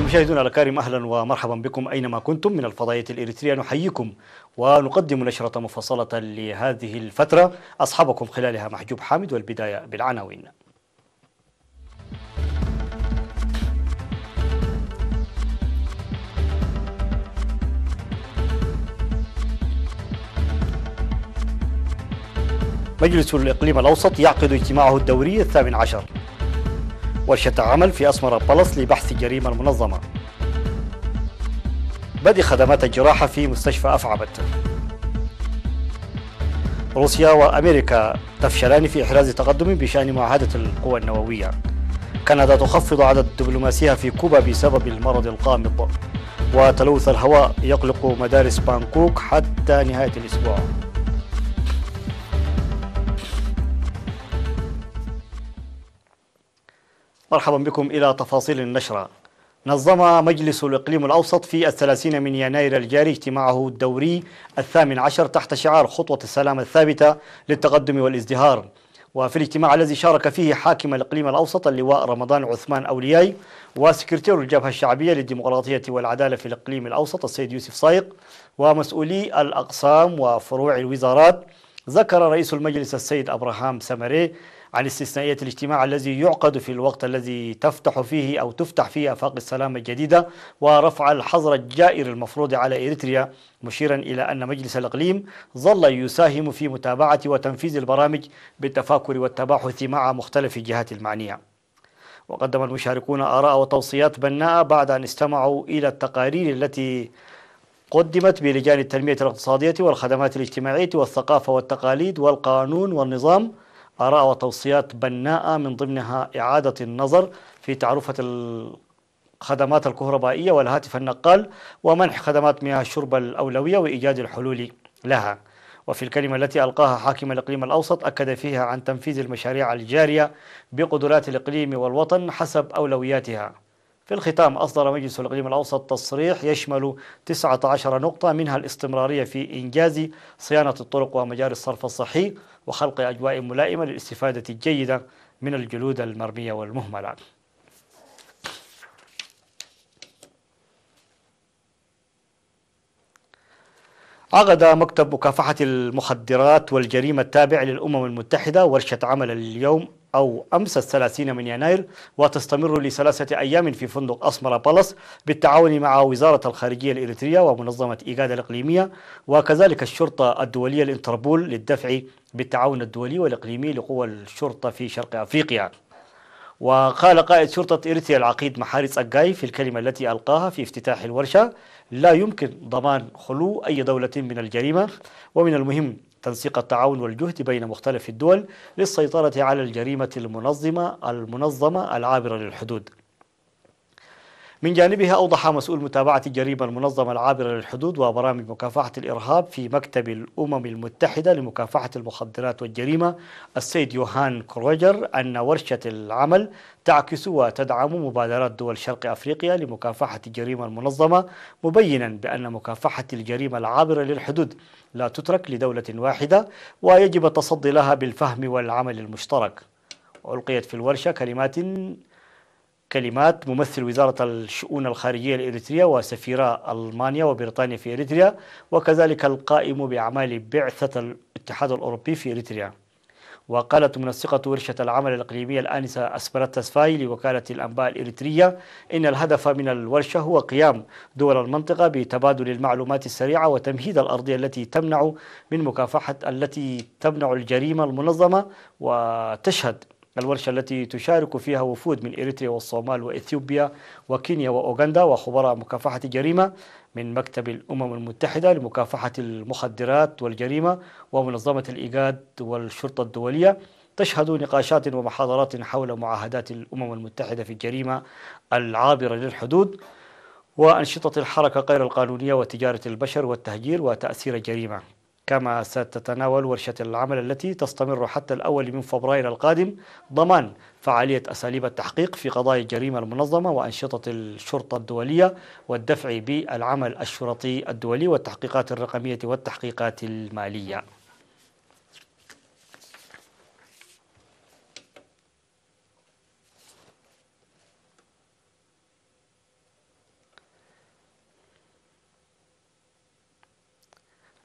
مشاهدينا الأكارم، أهلا ومرحبا بكم أينما كنتم من الفضائية الإريترية. نحييكم ونقدم نشرة مفصلة لهذه الفترة أصحابكم خلالها محجوب حامد. والبداية بالعناوين. مجلس الإقليم الأوسط يعقد اجتماعه الدوري 18. ورشة عمل في أسمر بلس لبحث الجريمة المنظمة. بدء خدمات الجراحة في مستشفى أفعبت. روسيا وأمريكا تفشلان في إحراز تقدم بشأن معاهدة القوى النووية. كندا تخفض عدد دبلوماسيها في كوبا بسبب المرض القامض. وتلوث الهواء يقلق مدارس بانكوك حتى نهاية الأسبوع. مرحبا بكم إلى تفاصيل النشرة. نظم مجلس الإقليم الأوسط في 30 من يناير الجاري اجتماعه الدوري 18 تحت شعار خطوة السلام الثابتة للتقدم والازدهار. وفي الاجتماع الذي شارك فيه حاكم الإقليم الأوسط اللواء رمضان عثمان أولياي وسكرتير الجبهة الشعبية للديمقراطية والعدالة في الإقليم الأوسط السيد يوسف صايق ومسؤولي الأقسام وفروع الوزارات، ذكر رئيس المجلس السيد أبراهام سمري عن استثنائية الاجتماع الذي يعقد في الوقت الذي تفتح فيه آفاق السلام الجديدة ورفع الحظر الجائر المفروض على إريتريا، مشيرا إلى أن مجلس الإقليم ظل يساهم في متابعة وتنفيذ البرامج بالتفاكر والتباحث مع مختلف الجهات المعنية. وقدم المشاركون آراء وتوصيات بناءة بعد أن استمعوا إلى التقارير التي قدمت بلجان التنمية الاقتصادية والخدمات الاجتماعية والثقافة والتقاليد والقانون والنظام، آراء وتوصيات بناءة من ضمنها إعادة النظر في تعرفة الخدمات الكهربائية والهاتف النقال ومنح خدمات مياه الشرب الأولوية وإيجاد الحلول لها. وفي الكلمة التي ألقاها حاكم الإقليم الأوسط أكد فيها عن تنفيذ المشاريع الجارية بقدرات الإقليم والوطن حسب أولوياتها. في الختام أصدر مجلس الإقليم الأوسط تصريح يشمل 19 نقطة، منها الاستمرارية في إنجاز صيانة الطرق ومجاري الصرف الصحي وخلق أجواء ملائمة للاستفادة الجيدة من الجلود المرمية والمهملة. عقد مكتب مكافحة المخدرات والجريمة التابع للأمم المتحدة ورشة عمل اليوم أو أمس 30 من يناير، وتستمر ل3 أيام في فندق أسمر بلس بالتعاون مع وزارة الخارجية الإريترية ومنظمة إيجاد الإقليمية وكذلك الشرطة الدولية الانتربول للدفع بالتعاون الدولي والإقليمي لقوى الشرطة في شرق أفريقيا. وقال قائد شرطة إريتريا العقيد محارس أجاي في الكلمة التي ألقاها في افتتاح الورشة: لا يمكن ضمان خلو أي دولة من الجريمة، ومن المهم تنسيق التعاون والجهد بين مختلف الدول للسيطرة على الجريمة المنظمة العابرة للحدود. من جانبها أوضح مسؤول متابعة الجريمة المنظمة العابرة للحدود وبرامج مكافحة الإرهاب في مكتب الأمم المتحدة لمكافحة المخدرات والجريمة السيد يوهان كروجر أن ورشة العمل تعكس وتدعم مبادرات دول شرق أفريقيا لمكافحة الجريمة المنظمة، مبينا بأن مكافحة الجريمة العابرة للحدود لا تترك لدولة واحدة ويجب التصدي لها بالفهم والعمل المشترك. وألقيت في الورشة كلمات ممثل وزارة الشؤون الخارجية الإريترية وسفيرا ألمانيا وبريطانيا في إريتريا وكذلك القائم بأعمال بعثة الاتحاد الأوروبي في إريتريا. وقالت منسقة ورشة العمل الإقليمية الآنسة أسبرتا سفاي لوكالة الأنباء الإريترية إن الهدف من الورشة هو قيام دول المنطقة بتبادل المعلومات السريعة وتمهيد الأرضية التي تمنع الجريمة المنظمة. وتشهد الورشة التي تشارك فيها وفود من إريتريا والصومال وإثيوبيا وكينيا وأوغندا وخبراء مكافحة الجريمة من مكتب الأمم المتحدة لمكافحة المخدرات والجريمة ومنظمة الإيجاد والشرطة الدولية، تشهد نقاشات ومحاضرات حول معاهدات الأمم المتحدة في الجريمة العابرة للحدود وأنشطة الحركة غير القانونية وتجارة البشر والتهجير وتأثير الجريمة. كما ستتناول ورشة العمل التي تستمر حتى الأول من فبراير القادم ضمان فعالية أساليب التحقيق في قضايا الجريمة المنظمة وأنشطة الشرطة الدولية والدفع بالعمل الشرطي الدولي والتحقيقات الرقمية والتحقيقات المالية.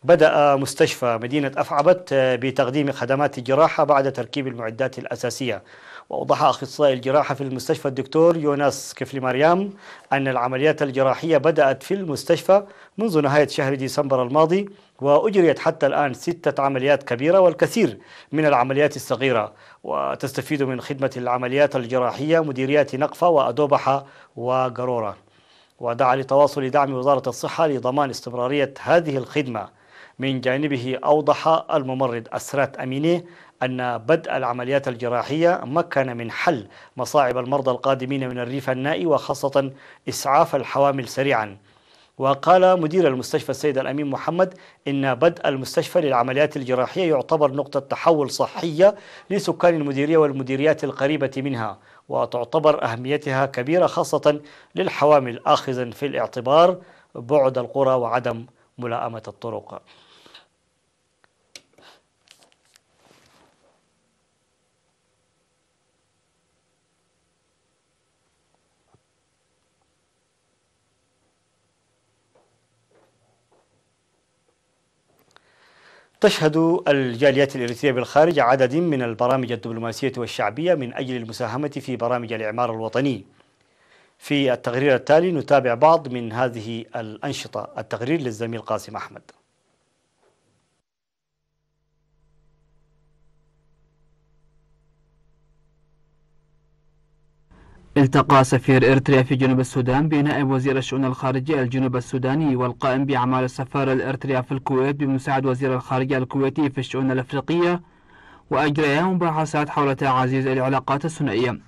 بدأ مستشفى مدينة أفعبت بتقديم خدمات الجراحة بعد تركيب المعدات الأساسية. وأوضح أخصائي الجراحة في المستشفى الدكتور يوناس كفلي مريم أن العمليات الجراحية بدأت في المستشفى منذ نهاية شهر ديسمبر الماضي، وأجريت حتى الآن 6 عمليات كبيرة والكثير من العمليات الصغيرة، وتستفيد من خدمة العمليات الجراحية مديريات نقفة وأدوبحة وقرورة. ودعا لتواصل دعم وزارة الصحة لضمان استمرارية هذه الخدمة. من جانبه أوضح الممرض أسرات أمينة أن بدء العمليات الجراحية مكن من حل مصاعب المرضى القادمين من الريف النائي، وخاصة إسعاف الحوامل سريعا. وقال مدير المستشفى السيد الأمين محمد إن بدء المستشفى للعمليات الجراحية يعتبر نقطة تحول صحية لسكان المديرية والمديريات القريبة منها، وتعتبر أهميتها كبيرة خاصة للحوامل، آخذا في الاعتبار بعد القرى وعدم ملائمة الطرق. تشهد الجاليات الإريترية بالخارج عدد من البرامج الدبلوماسية والشعبية من أجل المساهمة في برامج الإعمار الوطني. في التقرير التالي نتابع بعض من هذه الأنشطة. التقرير للزميل قاسم أحمد. التقى سفير إريتريا في جنوب السودان بنائب وزير الشؤون الخارجية الجنوب السوداني والقائم بأعمال السفارة الإريترية في الكويت بمساعد وزير الخارجية الكويتي في الشؤون الأفريقية، وأجريا مباحثات حول تعزيز العلاقات الثنائية.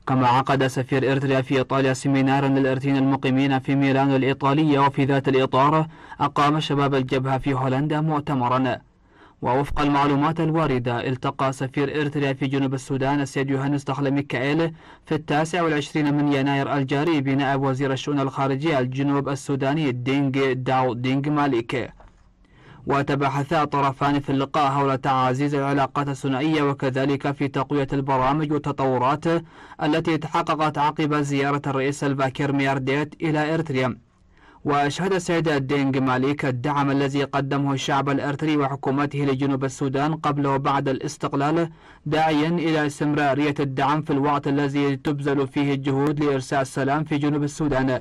كما عقد سفير إريتريا في إيطاليا سيمينارا للإريتريين المقيمين في ميلانو الإيطالية، وفي ذات الإطار أقام شباب الجبهة في هولندا مؤتمرا. ووفق المعلومات الواردة، التقى سفير إريتريا في جنوب السودان السيد يوهانس دخل ميكائيل في 29 من يناير الجاري بنائب وزير الشؤون الخارجية الجنوب السوداني دينغ داو دينغ ماليك. وتباحثا الطرفان في اللقاء حول تعزيز العلاقات الثنائية، وكذلك في تقوية البرامج والتطورات التي تحققت عقب زيارة الرئيس الفاكير ميارديت إلى إريتريا. وأشهد السيد دينغ ماليك الدعم الذي قدمه الشعب الإريتري وحكومته لجنوب السودان قبل وبعد الاستقلال، داعيا إلى استمرارية الدعم في الوقت الذي تبذل فيه الجهود لإرساء السلام في جنوب السودان.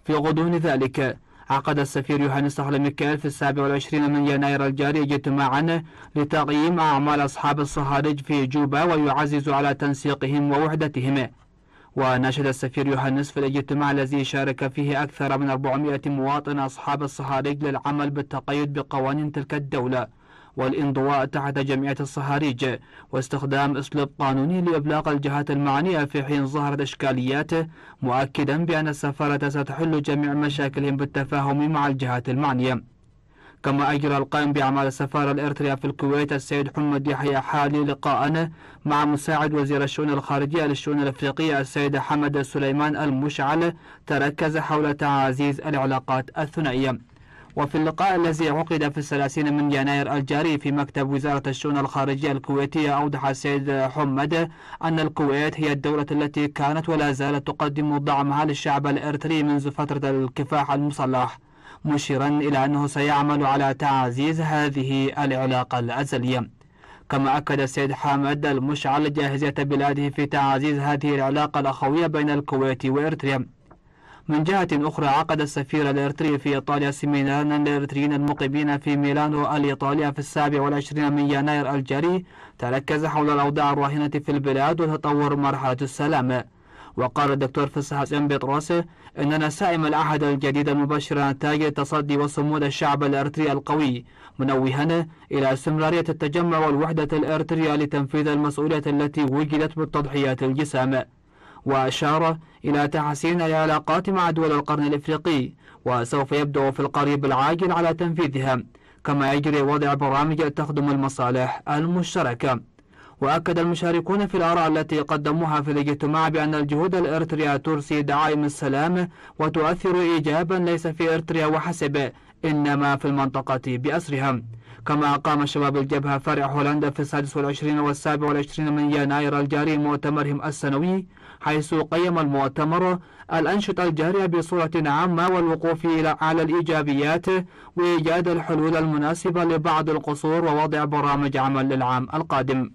في غضون ذلك، عقد السفير يوهانس دخل ميكائيل في 27 من يناير الجاري اجتماعا لتقييم أعمال أصحاب الصهاريج في جوبا ويعزز على تنسيقهم ووحدتهم. وناشد السفير يوهانس في الاجتماع الذي شارك فيه أكثر من 400 مواطن أصحاب الصهاريج للعمل بالتقيد بقوانين تلك الدولة والانضواء تحت جمعية الصهاريج، واستخدام أسلوب قانوني لإبلاغ الجهات المعنية في حين ظهرت إشكاليات، مؤكدا بأن السفارة ستحل جميع مشاكلهم بالتفاهم مع الجهات المعنية. كما أجرى القائم بأعمال السفارة الإريترية في الكويت السيد حمد يحيى حالي لقاء مع مساعد وزير الشؤون الخارجية للشؤون الأفريقية السيد حمد سليمان المشعل، تركز حول تعزيز العلاقات الثنائية. وفي اللقاء الذي عقد في 30 من يناير الجاري في مكتب وزارة الشؤون الخارجية الكويتية، أوضح السيد حمد أن الكويت هي الدولة التي كانت ولا زالت تقدم دعمها للشعب الإريتري منذ فترة الكفاح المسلح، مشيرا إلى أنه سيعمل على تعزيز هذه العلاقة الأزلية. كما أكد السيد حامد المشعل جاهزية بلاده في تعزيز هذه العلاقة الأخوية بين الكويت وإريتريا. من جهة أخرى، عقد السفير الإريتري في إيطاليا سيمينارا للإريتريين المقيمين في ميلانو الإيطالية في 27 من يناير الجاري، تركز حول الأوضاع الراهنة في البلاد وتطور مرحلة السلام. وقال الدكتور فصح حسين بطرس إن نسائم العهد الجديد المبشر نتائج التصدي وصمود الشعب الإريتري القوي، منوها إلى استمرارية التجمع والوحدة الإريترية لتنفيذ المسؤولية التي وجدت بالتضحيات الجسام. وأشار إلى تحسين العلاقات مع دول القرن الإفريقي، وسوف يبدأ في القريب العاجل على تنفيذها، كما يجري وضع برامج تخدم المصالح المشتركة. وأكد المشاركون في الآراء التي قدموها في الاجتماع بأن الجهود الإريترية ترسي دعائم السلام وتؤثر إيجابا ليس في إريتريا وحسب، إنما في المنطقة بأسرها. كما أقام شباب الجبهة فرع هولندا في 26 و27 من يناير الجاري مؤتمرهم السنوي، حيث قيم المؤتمر الأنشطة الجارية بصورة عامة والوقوف على الإيجابيات وإيجاد الحلول المناسبة لبعض القصور ووضع برامج عمل للعام القادم.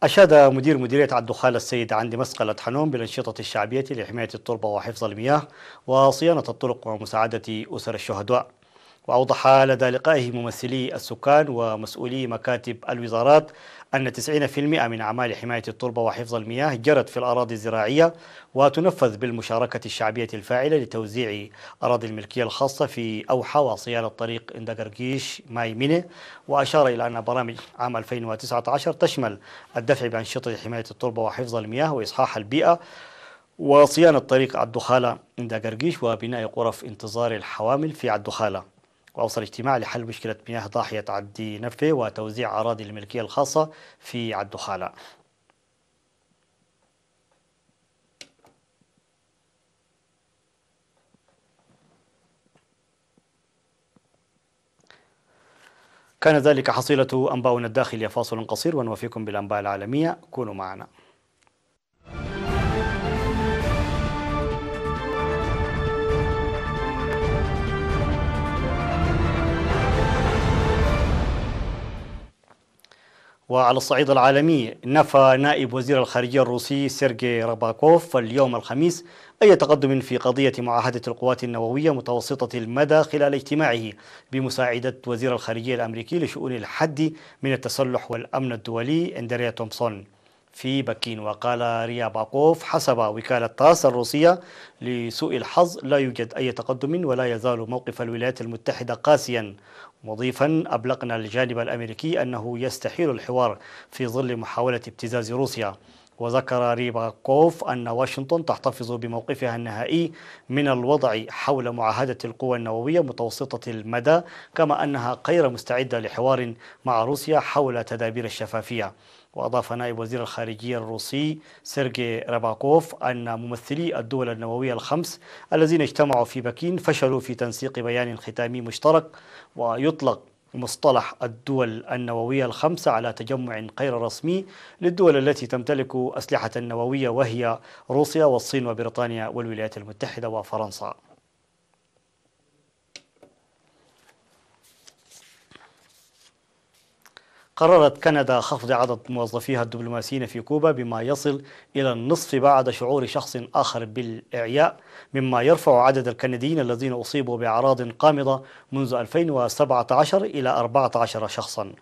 أشاد مدير مديرية الدخان السيد عندي مسقلة حنون بالأنشطة الشعبية لحماية التربة وحفظ المياه وصيانة الطرق ومساعدة أسر الشهداء. وأوضح لدى لقائه ممثلي السكان ومسؤولي مكاتب الوزارات أن 90% من أعمال حماية التربة وحفظ المياه جرت في الأراضي الزراعية وتنفذ بالمشاركة الشعبية الفاعلة لتوزيع أراضي الملكية الخاصة في أوحى وصيانة طريق اندقرقيش ماي ميني. وأشار إلى أن برامج عام 2019 تشمل الدفع بأنشطة حماية التربة وحفظ المياه وإصحاح البيئة وصيانة طريق الدخالة اندقرقيش وبناء غرف انتظار الحوامل في الدخالة. وأوصل اجتماع لحل مشكلة مياه ضاحية عدي نفي وتوزيع أراضي الملكية الخاصة في الدخالة. كان ذلك حصيلة أنباؤنا الداخلية. فاصل قصير ونوفيكم بالأنباء العالمية، كونوا معنا. وعلى الصعيد العالمي، نفى نائب وزير الخارجية الروسي سيرجي راباكوف اليوم الخميس أي تقدم في قضية معاهدة القوات النووية متوسطة المدى خلال اجتماعه بمساعدة وزير الخارجية الأمريكي لشؤون الحد من التسلح والأمن الدولي أندريا تومسون في بكين. وقال رياباكوف حسب وكالة تاس الروسية: لسوء الحظ لا يوجد أي تقدم ولا يزال موقف الولايات المتحدة قاسيا، مضيفا: أبلغنا الجانب الأمريكي أنه يستحيل الحوار في ظل محاولة ابتزاز روسيا. وذكر ريباكوف أن واشنطن تحتفظ بموقفها النهائي من الوضع حول معاهدة القوى النووية متوسطة المدى، كما أنها غير مستعدة لحوار مع روسيا حول تدابير الشفافية. وأضاف نائب وزير الخارجية الروسي سيرجي راباكوف أن ممثلي الدول النووية الخمس الذين اجتمعوا في بكين فشلوا في تنسيق بيان ختامي مشترك. ويطلق مصطلح الدول النووية الخمسة على تجمع غير رسمي للدول التي تمتلك أسلحة نووية، وهي روسيا والصين وبريطانيا والولايات المتحدة وفرنسا. قررت كندا خفض عدد موظفيها الدبلوماسيين في كوبا بما يصل إلى النصف بعد شعور شخص آخر بالإعياء، مما يرفع عدد الكنديين الذين أصيبوا بأعراض قامضة منذ 2017 إلى 14 شخصا.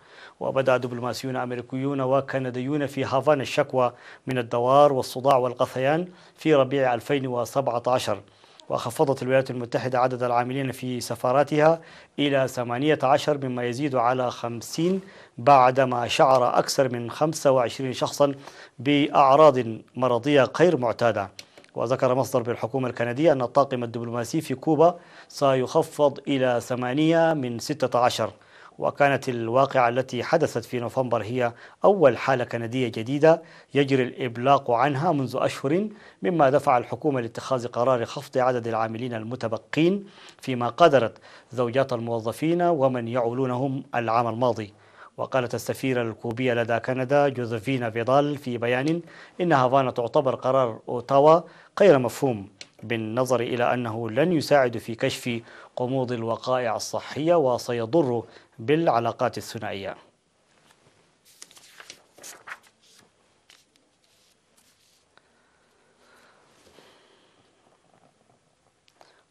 وبدأ دبلوماسيون أمريكيون وكنديون في هافانا الشكوى من الدوار والصداع والغثيان في ربيع 2017. وخفضت الولايات المتحدة عدد العاملين في سفاراتها إلى 18 مما يزيد على 50 بعدما شعر أكثر من 25 شخصا بأعراض مرضية غير معتادة. وذكر مصدر بالحكومة الكندية أن الطاقم الدبلوماسي في كوبا سيخفض إلى 8 من 16. وكانت الواقعة التي حدثت في نوفمبر هي أول حالة كندية جديدة يجري الإبلاغ عنها منذ أشهر، مما دفع الحكومة لاتخاذ قرار خفض عدد العاملين المتبقين، فيما قدرت زوجات الموظفين ومن يعولونهم العام الماضي. وقالت السفيرة الكوبية لدى كندا جوزيفينا فيدال في بيان إن هافانا تعتبر قرار أوتاوا غير مفهوم، بالنظر إلى أنه لن يساعد في كشف غموض الوقائع الصحية وسيضر بالعلاقات الثنائية.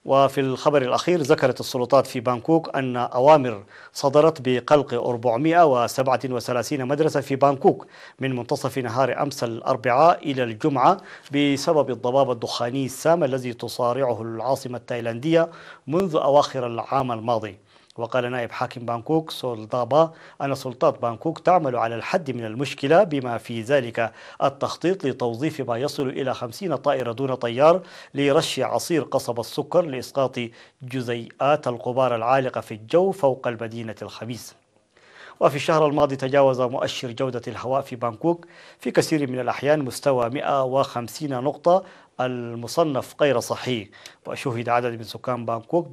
وفي الخبر الأخير، ذكرت السلطات في بانكوك أن أوامر صدرت بغلق 437 مدرسة في بانكوك من منتصف نهار أمس الأربعاء إلى الجمعة بسبب الضباب الدخاني السام الذي تصارعه العاصمة التايلاندية منذ أواخر العام الماضي. وقال نائب حاكم بانكوك سولدابا أن سلطات بانكوك تعمل على الحد من المشكلة، بما في ذلك التخطيط لتوظيف ما يصل إلى 50 طائرة دون طيار لرش عصير قصب السكر لإسقاط جزيئات الغبار العالقة في الجو فوق المدينة الخميس. وفي الشهر الماضي تجاوز مؤشر جودة الهواء في بانكوك في كثير من الأحيان مستوى 150 نقطة المصنف غير صحي. وشهد عدد من سكان بانكوك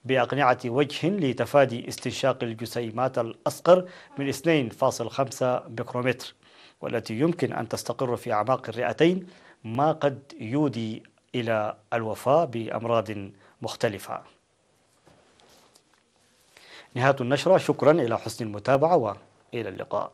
بأقنعة وجه لتفادي استنشاق الجسيمات الأصغر من 2.5 ميكرومتر، والتي يمكن أن تستقر في أعماق الرئتين، ما قد يودي إلى الوفاة بأمراض مختلفة. نهاية النشرة، شكرا إلى حسن المتابعة وإلى اللقاء.